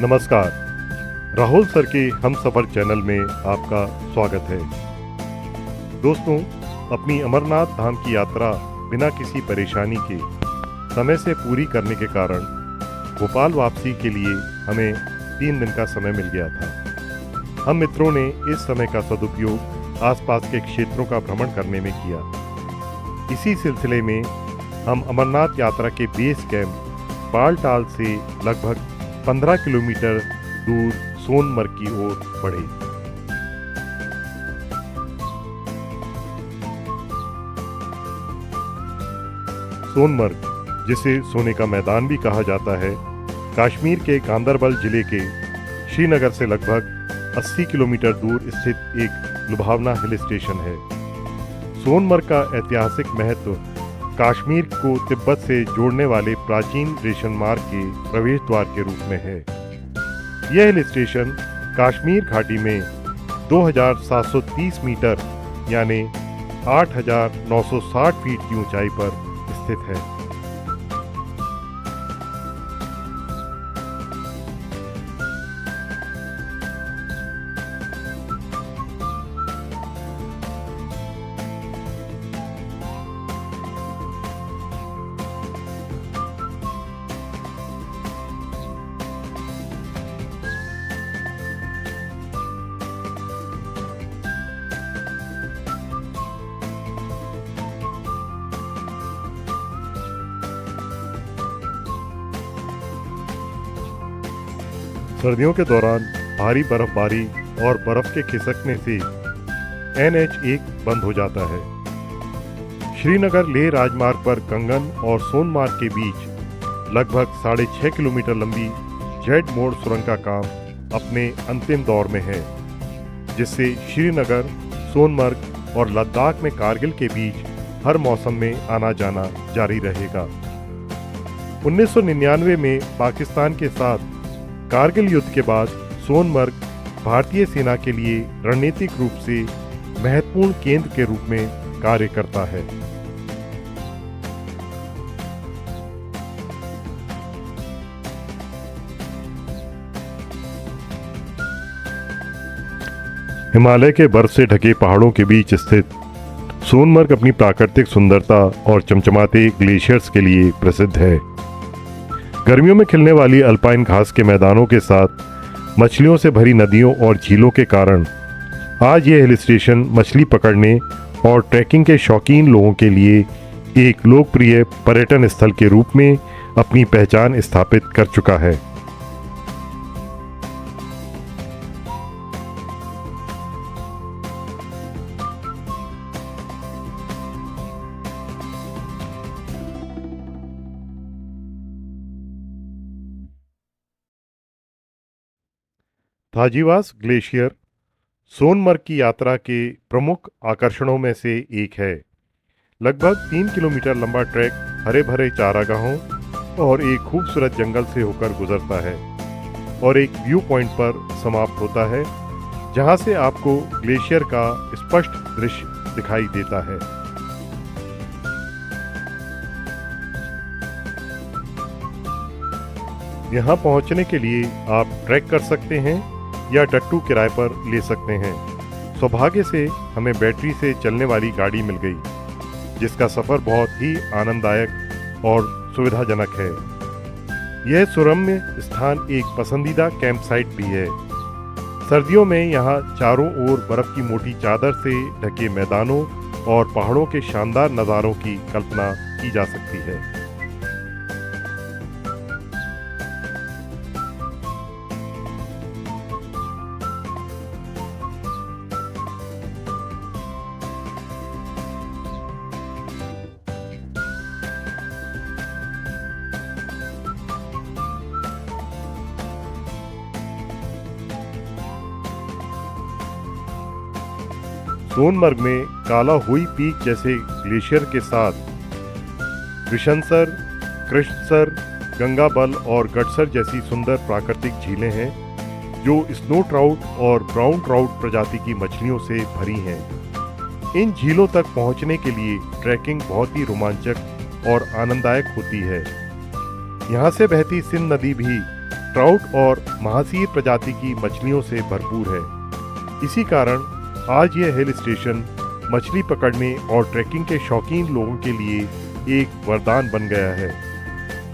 नमस्कार। राहुल सर के हम सफ़र चैनल में आपका स्वागत है। दोस्तों, अपनी अमरनाथ धाम की यात्रा बिना किसी परेशानी के समय से पूरी करने के कारण भोपाल वापसी के लिए हमें 3 दिन का समय मिल गया था। हम मित्रों ने इस समय का सदुपयोग आसपास के क्षेत्रों का भ्रमण करने में किया। इसी सिलसिले में हम अमरनाथ यात्रा के बेस कैंप बालटाल से लगभग 15 किलोमीटर दूर सोनमर्ग की ओर बढ़े। सोनमर्ग, जिसे सोने का मैदान भी कहा जाता है, कश्मीर के गांदरबल जिले के श्रीनगर से लगभग 80 किलोमीटर दूर स्थित एक लुभावना हिल स्टेशन है। सोनमर्ग का ऐतिहासिक महत्व कश्मीर को तिब्बत से जोड़ने वाले प्राचीन रेशम मार्ग के प्रवेश द्वार के रूप में है। यह हिल स्टेशन कश्मीर घाटी में 2730 मीटर यानी 8960 फीट की ऊंचाई पर स्थित है। सर्दियों के दौरान भारी बर्फबारी और बर्फ के खिसकने से NH1 बंद हो जाता है। श्रीनगर लेह राजमार्ग पर कंगन और सोनमार्ग के बीच लगभग 6.5 किलोमीटर लंबी जेड मोड़ सुरंग का काम अपने अंतिम दौर में है, जिससे श्रीनगर, सोनमर्ग और लद्दाख में कारगिल के बीच हर मौसम में आना जाना जारी रहेगा। 1999 में पाकिस्तान के साथ कारगिल युद्ध के बाद सोनमर्ग भारतीय सेना के लिए रणनीतिक रूप से महत्वपूर्ण केंद्र के रूप में कार्य करता है। हिमालय के बर्फ से ढके पहाड़ों के बीच स्थित सोनमर्ग अपनी प्राकृतिक सुंदरता और चमचमाते ग्लेशियर्स के लिए प्रसिद्ध है। गर्मियों में खिलने वाली अल्पाइन घास के मैदानों के साथ मछलियों से भरी नदियों और झीलों के कारण आज ये हिल स्टेशन मछली पकड़ने और ट्रैकिंग के शौकीन लोगों के लिए एक लोकप्रिय पर्यटन स्थल के रूप में अपनी पहचान स्थापित कर चुका है। थाजीवास ग्लेशियर सोनमर्ग की यात्रा के प्रमुख आकर्षणों में से एक है। लगभग 3 किलोमीटर लंबा ट्रैक हरे भरे चारागाहों और एक खूबसूरत जंगल से होकर गुजरता है और एक व्यू पॉइंट पर समाप्त होता है, जहां से आपको ग्लेशियर का स्पष्ट दृश्य दिखाई देता है। यहां पहुंचने के लिए आप ट्रैक कर सकते हैं या टट्टू किराए पर ले सकते हैं। सौभाग्य से हमें बैटरी से चलने वाली गाड़ी मिल गई, जिसका सफ़र बहुत ही आनंददायक और सुविधाजनक है। यह सुरम्य स्थान एक पसंदीदा कैंप साइट भी है। सर्दियों में यहाँ चारों ओर बर्फ़ की मोटी चादर से ढके मैदानों और पहाड़ों के शानदार नज़ारों की कल्पना की जा सकती है। सोनमर्ग में काला हुई पीक जैसे ग्लेशियर के साथ विशनसर, कृष्णसर, गंगाबल और गडसर जैसी सुंदर प्राकृतिक झीलें हैं, जो स्नो ट्राउट और ब्राउन ट्राउट प्रजाति की मछलियों से भरी हैं। इन झीलों तक पहुंचने के लिए ट्रैकिंग बहुत ही रोमांचक और आनंददायक होती है। यहाँ से बहती सिंध नदी भी ट्राउट और महासीर प्रजाति की मछलियों से भरपूर है। इसी कारण आज यह हिल स्टेशन मछली पकड़ने और ट्रैकिंग के शौकीन लोगों के लिए एक वरदान बन गया है।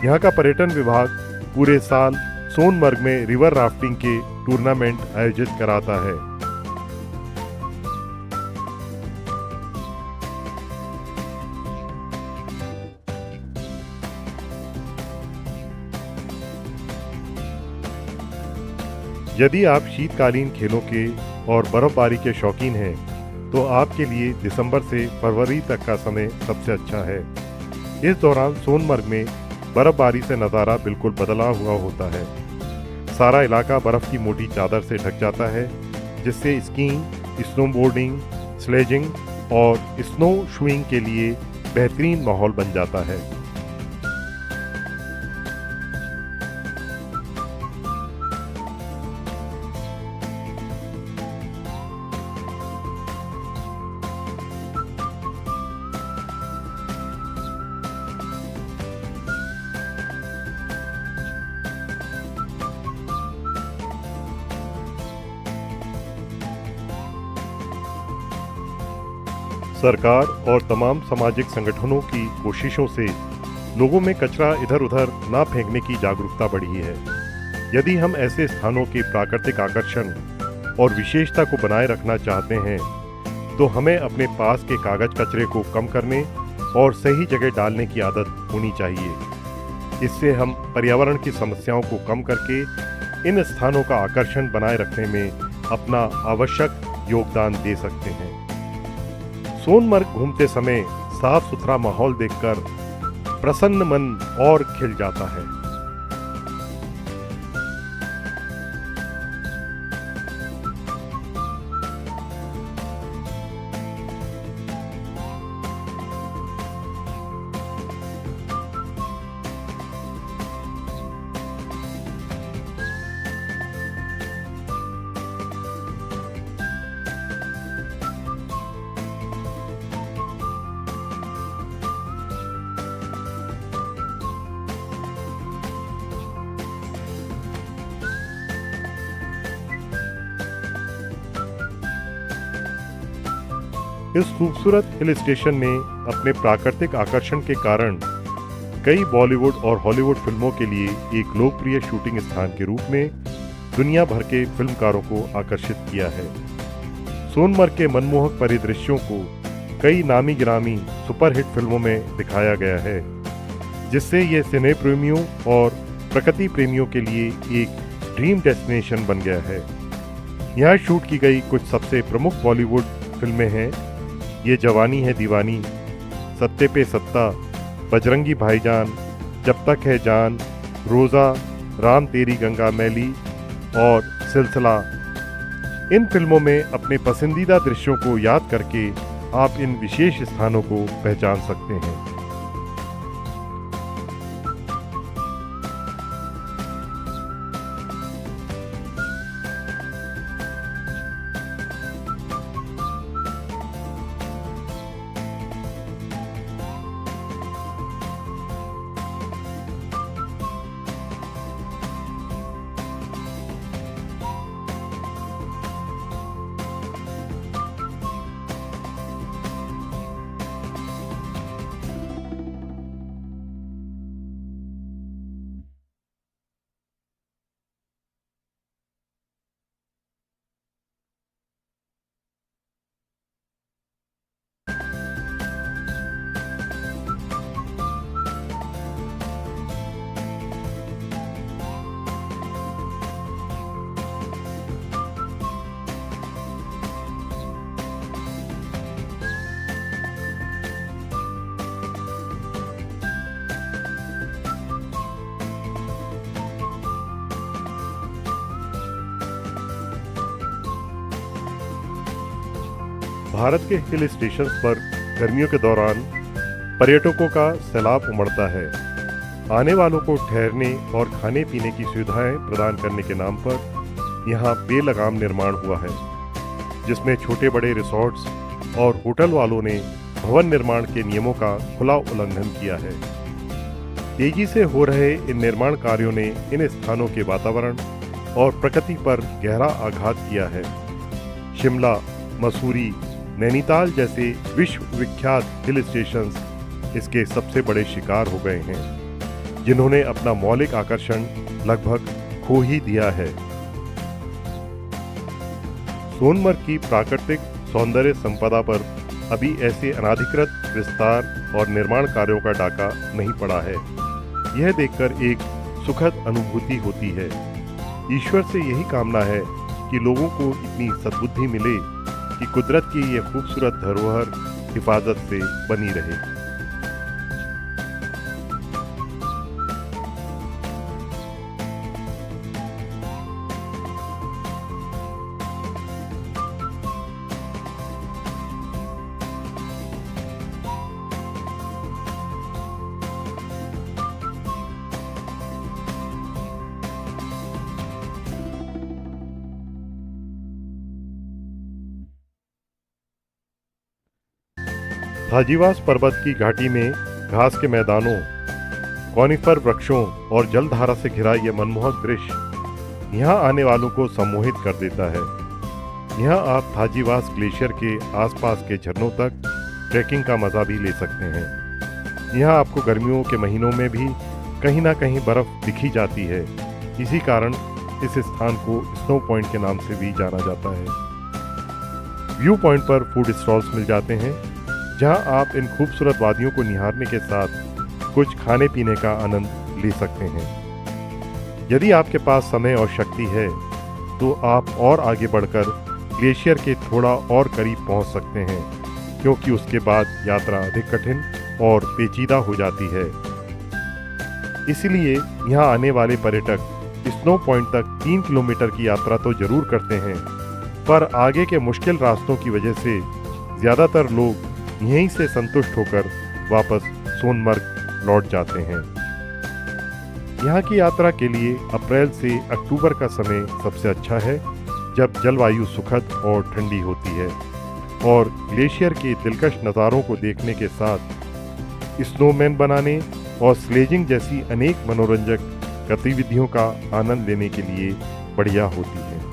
यहाँ का पर्यटन विभाग पूरे साल सोनमर्ग में रिवर राफ्टिंग के टूर्नामेंट आयोजित कराता है। यदि आप शीतकालीन खेलों के और बर्फबारी के शौकीन हैं, तो आपके लिए दिसंबर से फरवरी तक का समय सबसे अच्छा है। इस दौरान सोनमर्ग में बर्फबारी से नज़ारा बिल्कुल बदला हुआ होता है। सारा इलाका बर्फ़ की मोटी चादर से ढक जाता है, जिससे स्कीइंग, स्नोबोर्डिंग, स्लेजिंग और स्नो शूइंग के लिए बेहतरीन माहौल बन जाता है। सरकार और तमाम सामाजिक संगठनों की कोशिशों से लोगों में कचरा इधर उधर ना फेंकने की जागरूकता बढ़ी है। यदि हम ऐसे स्थानों के प्राकृतिक आकर्षण और विशेषता को बनाए रखना चाहते हैं, तो हमें अपने पास के कागज कचरे को कम करने और सही जगह डालने की आदत होनी चाहिए। इससे हम पर्यावरण की समस्याओं को कम करके इन स्थानों का आकर्षण बनाए रखने में अपना आवश्यक योगदान दे सकते हैं। सोनमर्ग घूमते समय साफ सुथरा माहौल देखकर प्रसन्न मन और खिल जाता है। इस खूबसूरत हिल स्टेशन ने अपने प्राकृतिक आकर्षण के कारण कई बॉलीवुड और हॉलीवुड फिल्मों के लिए एक लोकप्रिय शूटिंग स्थान के रूप में दुनिया भर के फिल्मकारों को आकर्षित किया है। सोनमर्ग के मनमोहक परिदृश्यों को कई नामी गिरामी सुपरहिट फिल्मों में दिखाया गया है, जिससे ये सिने प्रेमियों और प्रकृति प्रेमियों के लिए एक ड्रीम डेस्टिनेशन बन गया है। यहाँ शूट की गई कुछ सबसे प्रमुख बॉलीवुड फिल्में हैं ये जवानी है दीवानी, सत्ते पे सत्ता, बजरंगी भाईजान, जब तक है जान, रोज़ा, राम तेरी गंगा मैली और सिलसिला। इन फिल्मों में अपने पसंदीदा दृश्यों को याद करके आप इन विशेष स्थानों को पहचान सकते हैं। भारत के हिल स्टेशंस पर गर्मियों के दौरान पर्यटकों का सैलाब उमड़ता है। आने वालों को ठहरने और खाने पीने की सुविधाएं प्रदान करने के नाम पर यहाँ बेलगाम निर्माण हुआ है, जिसमें छोटे बड़े रिसोर्ट्स और होटल वालों ने भवन निर्माण के नियमों का खुला उल्लंघन किया है। तेजी से हो रहे इन निर्माण कार्यों ने इन स्थानों के वातावरण और प्रकृति पर गहरा आघात किया है। शिमला, मसूरी, नैनीताल जैसे विश्व विख्यात हिल स्टेशंस इसके सबसे बड़े शिकार हो गए हैं, जिन्होंने अपना मौलिक आकर्षण लगभग खो ही दिया है। सोनमर्ग की प्राकृतिक सौंदर्य संपदा पर अभी ऐसे अनाधिकृत विस्तार और निर्माण कार्यों का डाका नहीं पड़ा है। यह देखकर एक सुखद अनुभूति होती है। ईश्वर से यही कामना है कि लोगों को इतनी सद्बुद्धि मिले कि कुदरत की यह खूबसूरत धरोहर हिफाजत से बनी रहे। थाजीवास पर्वत की घाटी में घास के मैदानों, कॉनिफर वृक्षों और जलधारा से घिरा यह मनमोहक दृश्य यहाँ आने वालों को सम्मोहित कर देता है। यहाँ आप थाजीवास ग्लेशियर के आसपास के झरनों तक ट्रैकिंग का मज़ा भी ले सकते हैं। यहाँ आपको गर्मियों के महीनों में भी कहीं ना कहीं बर्फ़ दिखी जाती है। इसी कारण इस स्थान को स्नो पॉइंट के नाम से भी जाना जाता है। व्यू पॉइंट पर फूड स्टॉल्स मिल जाते हैं, जहां आप इन खूबसूरत वादियों को निहारने के साथ कुछ खाने पीने का आनंद ले सकते हैं। यदि आपके पास समय और शक्ति है तो आप और आगे बढ़कर ग्लेशियर के थोड़ा और करीब पहुंच सकते हैं, क्योंकि उसके बाद यात्रा अधिक कठिन और पेचीदा हो जाती है। इसलिए यहां आने वाले पर्यटक स्नो पॉइंट तक 3 किलोमीटर की यात्रा तो जरूर करते हैं, पर आगे के मुश्किल रास्तों की वजह से ज़्यादातर लोग यहीं से संतुष्ट होकर वापस सोनमर्ग लौट जाते हैं। यहाँ की यात्रा के लिए अप्रैल से अक्टूबर का समय सबसे अच्छा है, जब जलवायु सुखद और ठंडी होती है और ग्लेशियर के दिलकश नज़ारों को देखने के साथ स्नोमैन बनाने और स्लेजिंग जैसी अनेक मनोरंजक गतिविधियों का आनंद लेने के लिए बढ़िया होती है।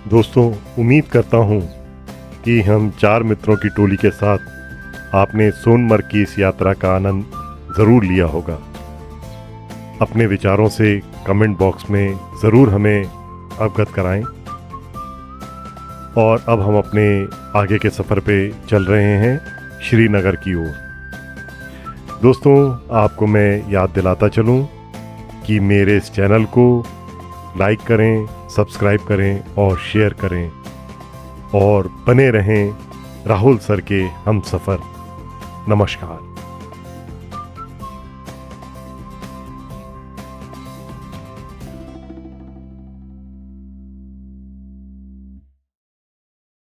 दोस्तों, उम्मीद करता हूँ कि हम 4 मित्रों की टोली के साथ आपने सोनमर्ग की इस यात्रा का आनंद ज़रूर लिया होगा। अपने विचारों से कमेंट बॉक्स में ज़रूर हमें अवगत कराएं। और अब हम अपने आगे के सफ़र पे चल रहे हैं श्रीनगर की ओर। दोस्तों, आपको मैं याद दिलाता चलूं कि मेरे इस चैनल को लाइक करें, सब्सक्राइब करें और शेयर करें और बने रहें राहुल सर के हमसफ़र। नमस्कार।